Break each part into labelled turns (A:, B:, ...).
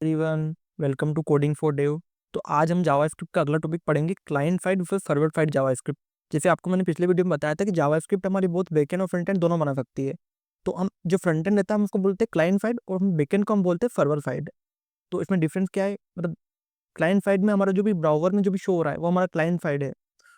A: Everyone, welcome to Coding for Dev. तो आज हम जावास्क्रिप्ट का अगला टॉपिक पढ़ेंगे, client side versus server side JavaScript. जैसे आपको मैंने पिछले वीडियो में बताया था कि जावास्क्रिप्ट हमारी बहुत बैकएंड और फ्रंट एंड दोनों बना सकती है। तो हम जो फ्रंट एंड रहता है हम उसको बोलते हैं क्लाइंट साइड, और हम बैकएंड को हम बोलते हैं सर्वर साइड। तो इसमें डिफरेंस क्या है? मतलब क्लाइंट साइड में हमारा जो भी ब्राउजर में जो भी शो हो रहा है वो हमारा क्लाइंट साइड है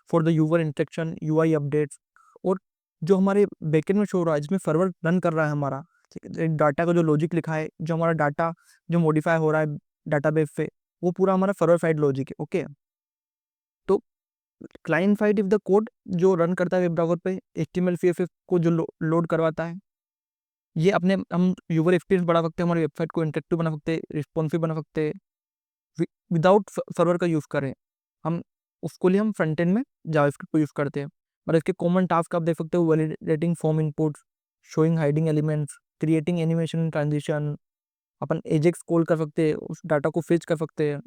A: for the user instruction, UI updates. और जो हमारे बैकएंड में शो हो रहा है जिसमें सर्वर रन कर रहा है हमारा, ठीक है, डाटा का जो लॉजिक लिखा है, जो हमारा डाटा जो मॉडिफाई हो रहा है डाटाबेस से, वो पूरा हमारा सर्वर साइड लॉजिक है। ओके, तो client side if the code जो रन करता है वेब ब्राउज़र पे, एचटीएमएल सीएसएस को जो लोड करवाता है, ये अपने हम यूजर एक्सपीरियंस बढ़ा सकते हैं, हमारी वेबसाइट को इंटरेक्टिव बना सकते हैं, रिस्पॉन्सिव बना सकते हैं विदाउट सर्वर का यूज़ करें। हम उसको लिए हम फ्रंट एंड में जावास्क्रिप्ट को यूज़ करते हैं। और इसके कॉमन टास्क आप देख सकते हो, validating form inputs, showing hiding elements, creating animation transition. अपन एजेक्स कॉल कर सकते हैं, उस डाटा को फेच कर सकते हैं,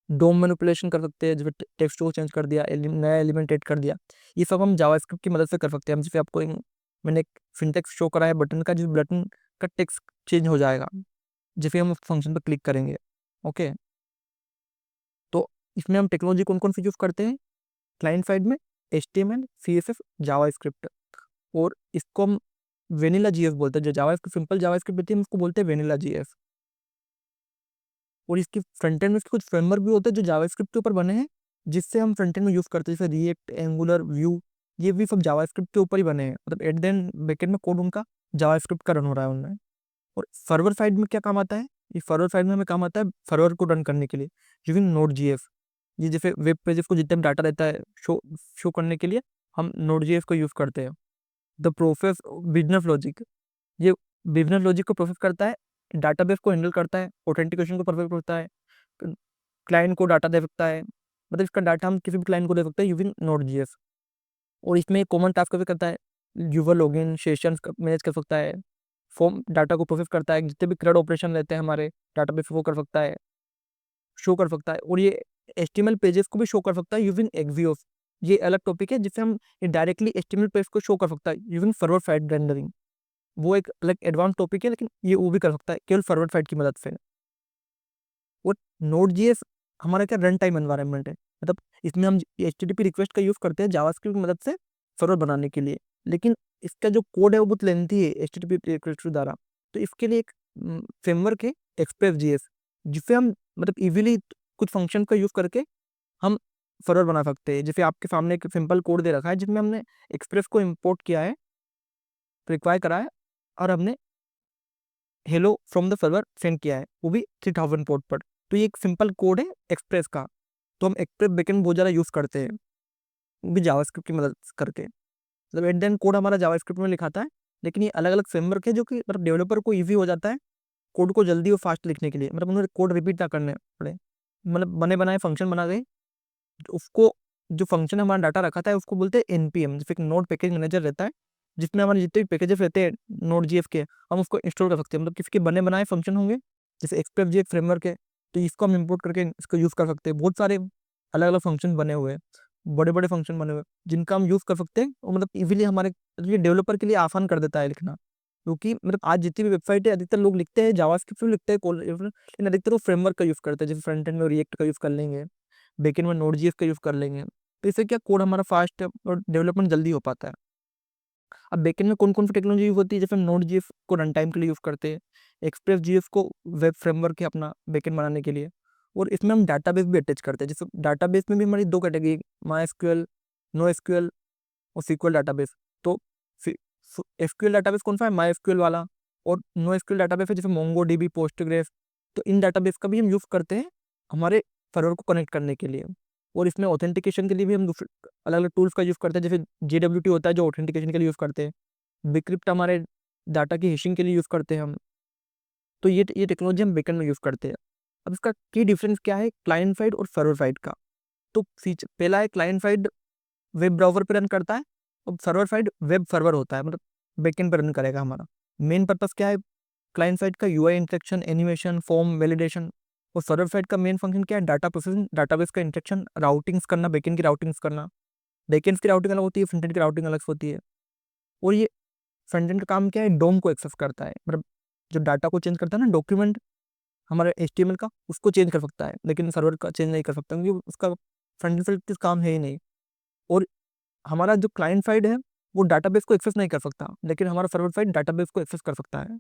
A: डोम मैनिपुलेशन कर सकते हैं, जैसे टेक्स्ट को चेंज कर दिया, नया एलिमेंट ऐड कर दिया। ये सब हम जावास्क्रिप्ट की मदद से कर सकते हैं। हम जैसे आपको मैंने एक सिंटैक्स शो करा है बटन का, जिस बटन का टेक्स्ट चेंज हो जाएगा जैसे हम उस फंक्शन पर क्लिक करेंगे। ओके, तो इसमें हम टेक्नोलॉजी कौन कौन सी यूज़ करते हैं क्लाइंट साइड में? HTML, CSS, JavaScript. और इसको हम वेनिला जीएस बोलते हैं। जो जावास्क्रिप्ट सिंपल जावास्क्रिप्ट होती है हम उसको बोलते हैं वेनिला जीएस। और इसकी फ्रंट एंड में कुछ फ्रेमवर्क भी होते हैं जो जावास्क्रिप्ट के ऊपर बने हैं, जिससे हम फ्रंट एंड में यूज़ करते हैं, जैसे रिएक्ट, एंगुलर, व्यू। ये भी सब जावास्क्रिप्ट के ऊपर ही बने हैं। मतलब एट द एंड बैकएंड में कोड उनका जावास्क्रिप्ट का रन हो रहा है उनमें। और सर्वर साइड में क्या काम आता है? ये सर्वर साइड में हमें काम आता है सर्वर को रन करने के लिए यूजिंग नोड जीएस। ये जैसे वेब पेजेस को जितना डाटा रहता है शो शो करने के लिए हम नोड जीएस को यूज़ करते हैं। द प्रोसेस बिजनेस लॉजिक, ये बिजनेस लॉजिक को प्रोसेस करता है, डाटाबेस को हैंडल करता है, ऑथेंटिकेशन को परफेक्ट करता है, क्लाइंट को डाटा दे सकता है। मतलब इसका डाटा हम किसी भी क्लाइंट को दे सकते हैं यूजिंग नोड जीएस। और इसमें कॉमन टास्क भी करता है, यूजर लॉगिन सेशंस मैनेज कर सकता है, फॉर्म डाटा को प्रोसेस करता है, जितने भी CRUD ऑपरेशन रहते हैं हमारे डाटाबेस वो कर सकता है, शो कर सकता है। और ये एचटीएमएल पेजेस को भी शो कर सकता है यूजिंग एक्सियोस। ये अलग टॉपिक है जिससे हम डायरेक्टली एचटीएमएल पेज को शो कर सकता है यूजिंग सर्वर साइड रेंडरिंग। वो एक अलग एडवांस टॉपिक है, लेकिन ये वो भी कर सकता है केवल सर्वर साइड की मदद से। और नोड जीएस हमारा क्या रन टाइम एनवायरनमेंट है। मतलब इसमें हम HTTP रिक्वेस्ट का यूज़ करते हैं जावास्क्रिप्ट की मदद से सर्वर बनाने के लिए, लेकिन इसका जो कोड है वो बहुत लेंथी है HTTP रिक्वेस्ट के द्वारा। तो इसके लिए एक फ्रेमवर्क है एक्सप्रेस जीएस, जिससे हम मतलब इजीली कुछ फंक्शन का यूज़ करके हम सर्वर बना सकते हैं। जैसे आपके सामने एक सिंपल कोड दे रखा है जिसमें हमने एक्सप्रेस को इम्पोर्ट किया है, रिक्वायर करा है, और हमने hello from the server send किया है, वो भी 3000 पोर्ट पर। तो ये एक सिंपल कोड है एक्सप्रेस का। तो हम एक्सप्रेस बैकएंड बहुत ज़्यादा यूज़ करते हैं, वो भी जावास्क्रिप्ट की मदद करके। मतलब एट द एंड कोड हमारा जावास्क्रिप्ट में लिखाता है, लेकिन ये अलग अलग फ्रेमवर्क है जो कि मतलब डेवलपर को ईजी हो जाता है कोड को जल्दी और फास्ट लिखने के लिए। मतलब उन्हें कोड रिपीट ना करने पड़े, मतलब बने बनाए फंक्शन बना गए। तो उसको जो फंक्शन हमारा डाटा रखा था उसको बोलते हैं एनपीएम। जैसे एक नोड पैकेज मैनेजर रहता है जिसमें हमारे जितने भी पैकेजेस रहते हैं नोड जीएफ के, हम उसको इंस्टॉल कर सकते हैं। मतलब किसी के बने बनाए फंक्शन होंगे, जैसे एक्सप्रेस जी एक फ्रेमवर्क है, तो इसको हम इंपोर्ट करके इसको यूज़ कर सकते हैं। बहुत सारे अलग अलग फंक्शन बने हुए हैं, बड़े बड़े फंक्शन बने हुए हैं जिनका हम यूज़ कर सकते हैं। और मतलब इजीली हमारे ये डेवलपर के लिए आसान कर देता है लिखना। क्योंकि मतलब आज जितनी भी वेबसाइट है अधिकतर लोग लिखते हैं जावास्क्रिप्ट में लिखते हैं, लेकिन अधिकतर वो फ्रेमवर्क का यूज़ करते हैं। जैसे फ्रंट एंड में रिएक्ट का यूज़ कर लेंगे, बैकएंड में नोड.js का यूज़ कर लेंगे, तो इससे क्या कोड हमारा फास्ट और डेवलपमेंट जल्दी हो पाता है। अब बैकएंड में कौन कौन सी टेक्नोलॉजी यूज़ होती है? जैसे नोड.js को रन टाइम के लिए यूज़ करते हैं, एक्सप्रेस जीएस को वेब फ्रेमवर्क है अपना बैकएंड बनाने के लिए। और इसमें हम डाटाबेस भी अटैच करते हैं। जैसे डाटाबेस में भी हमारी दो category, MySQL, NoSQL और सीक्वल डाटाबेस। तो एसक्यूएल डाटाबेस कौन सा है? माई एसक्यूएल वाला। और नो एसक्यूएल डाटाबेस है जैसे मोंगोडीबी, पोस्टग्रेस। तो इन डाटाबेस का भी हम यूज़ करते हैं हमारे सर्वर को कनेक्ट करने के लिए। और इसमें ऑथेंटिकेशन के लिए भी हम अलग अलग टूल्स का यूज़ करते हैं। जैसे JWT होता है जो ऑथेंटिकेशन के लिए यूज़ करते हैं, बिक्रिप्ट हमारे डाटा की हैशिंग के लिए यूज़ करते हैं हम। तो ये टेक्नोलॉजी हम बैकएंड में यूज़ करते हैं। अब इसका की डिफरेंस क्या है क्लाइंट साइड और सर्वर साइड का? तो फीचर पहला है क्लाइंट साइड वेब ब्राउज़र पे रन करता है, और सर्वर साइड वेब सर्वर होता है, मतलब बैकएंड पे रन करेगा हमारा। मेन पर्पस क्या है क्लाइंट साइड का? UI interaction, animation, form, validation. और सर्वर साइड का मेन फंक्शन क्या है? डाटा प्रोसेसिंग, डाटाबेस का इंटरेक्शन, राउटिंग्स करना, बैकएंड की राउटिंग्स करना। बैकएंड की राउटिंग अलग होती है, फ्रंट एंड की राउटिंग अलग होती है। और ये फ्रंट एंड का काम क्या है? डोम को एक्सेस करता है, मतलब जब डाटा को चेंज करता है ना, डॉक्यूमेंट हमारे HTML का, उसको चेंज कर सकता है, लेकिन सर्वर का चेंज नहीं कर सकता, क्योंकि उसका फ्रंट एंड साइड काम है ही नहीं। और हमारा जो क्लाइंट साइड है वो डाटाबेस को एक्सेस नहीं कर सकता, लेकिन हमारा सर्वर साइड डाटाबेस को एक्सेस कर सकता है।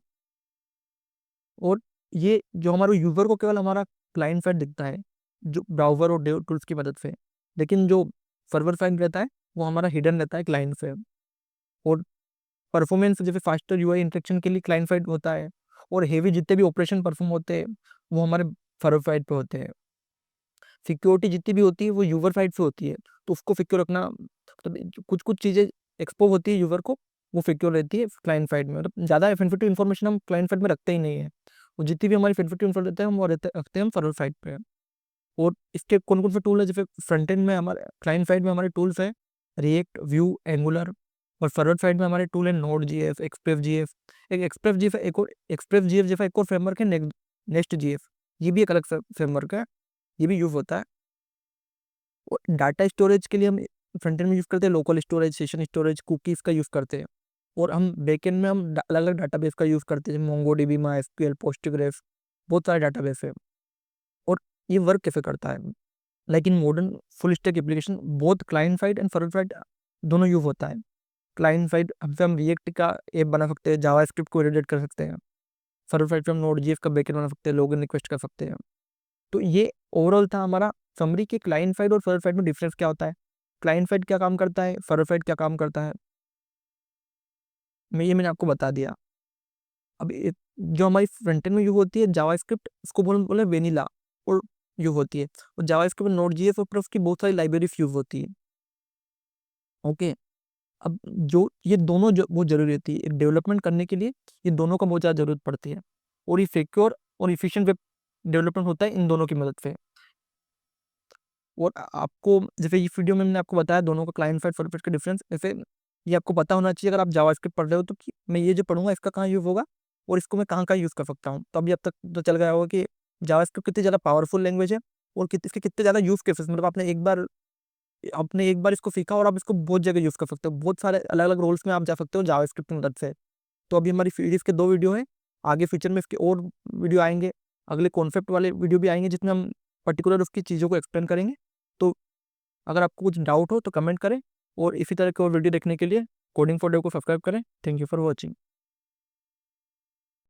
A: और ये जो हमारे यूजर को केवल हमारा क्लाइंट साइड दिखता है जो ब्राउज़र और डेव टूल्स की मदद से, लेकिन जो सर्वर साइड रहता है वो हमारा हिडन रहता है क्लाइंट से। और परफॉर्मेंस जैसे फास्टर यूआई इंटरेक्शन के लिए क्लाइंट साइड होता है, और हेवी जितने भी ऑपरेशन परफॉर्म होते हैं वो हमारे सर्वर साइड पे होते हैं। सिक्योरिटी जितनी भी होती है वो यूजर साइड से होती है, तो उसको सिक्योर रखना, मतलब कुछ कुछ चीज़ें एक्सपोज होती है यूजर को, वो सिक्योर रहती है क्लाइंट साइड में। मतलब ज़्यादा सेंसिटिव इन्फॉर्मेशन हम क्लाइंट साइड में रखते ही नहीं है, वो जितनी भी हमारी सेंसिटिव इन्फॉर्मेशन रहते हैं हम वो रखते हैं हम सर्वर साइड पे। और इसके कौन कौन से टूल है, जैसे फ्रंट एंड में हमारे क्लाइंट साइड में हमारे टूल्स है रिएक्ट, व्यू, एंगुलर। और सर्वर साइड में हमारे टूल है नोड जीएस, एक्सप्रेस जीएस। एक एक्सप्रेस जीएस एक और एक्सप्रेस जीएस जैसा एक और फ्रेमवर्क है नेक्स्ट जीएस, ये भी एक अलग फ्रेमवर्क है, ये भी यूज होता है। और डाटा स्टोरेज के लिए हम फ्रंट एंड में यूज करते हैं local storage, session storage, cookies का यूज करते हैं। और हम बैकएंड में हम अलग अलग डाटाबेस का यूज करते हैं, मोंगोडीबी, माइस्क्यूएल, पोस्टग्रेस, बहुत सारे डाटाबेस है। और ये वर्क कैसे करता है, like in modern full stack application both client side and server side दोनों यूज होता है। क्लाइंट साइड हमसे हम रिएक्ट का ऐप बना सकते हैं, जावास्क्रिप्ट को एडिट कर सकते हैं। सर्वर साइड पे हम नोड जेएस का बैकएंड बना सकते हैं, लॉगिन रिक्वेस्ट कर सकते हैं। तो ये ओवरऑल था हमारा समरी के क्लाइंट साइड और सर्वर साइड में डिफरेंस क्या होता है, क्लाइंट साइड क्या काम करता है, सर्वर साइड क्या काम करता है, मैंने आपको बता दिया। अब जो हमारी फ्रंट एंड में यूज होती है जावास्क्रिप्ट, उसको बोले वेनिला और यूज होती है। और जावास्क्रिप्ट नोड जेएस और उसकी बहुत सारी लाइब्रेरीज यूज होती है। ओके, अब जो ये दोनों जो बहुत जरूरी होती है एक डेवलपमेंट करने के लिए, ये दोनों का बहुत ज़्यादा जरूरत पड़ती है। और ये सिक्योर और इफिशिएंट वेब डेवलपमेंट होता है इन दोनों की मदद से। और आपको जैसे इस वीडियो में मैंने आपको बताया दोनों का क्लाइंट साइड सर्वर साइड का डिफरेंस, ऐसे ये आपको पता होना चाहिए अगर आप जावास्क्रिप्ट पढ़ रहे हो, तो कि मैं ये जो पढ़ूंगा इसका कहाँ यूज़ होगा और इसको मैं कहाँ कहाँ यूज़ कर सकता हूँ। तो अभी अब तक तो चल गया होगा कि जावास्क्रिप्ट कितनी ज़्यादा पावरफुल लैंग्वेज है और इसके कितने ज़्यादा यूज़ केसेस, मतलब आपने एक बार इसको सीखा और आप इसको बहुत जगह यूज़ कर सकते हो, बहुत सारे अलग अलग रोल्स में आप जा सकते हो जावास्क्रिप्ट की मदद से। तो अभी हमारी सीरीज के 2 वीडियो हैं, आगे फ्यूचर में इसके और वीडियो आएंगे, अगले कॉन्सेप्ट वाले वीडियो भी आएंगे जिसमें हम पर्टिकुलर उसकी चीज़ों को एक्सप्लेन करेंगे। तो अगर आपको कुछ डाउट हो तो कमेंट करें, और इसी तरह के और वीडियो देखने के लिए कोडिंग फॉर डेव को सब्सक्राइब करें। Thank you for watching.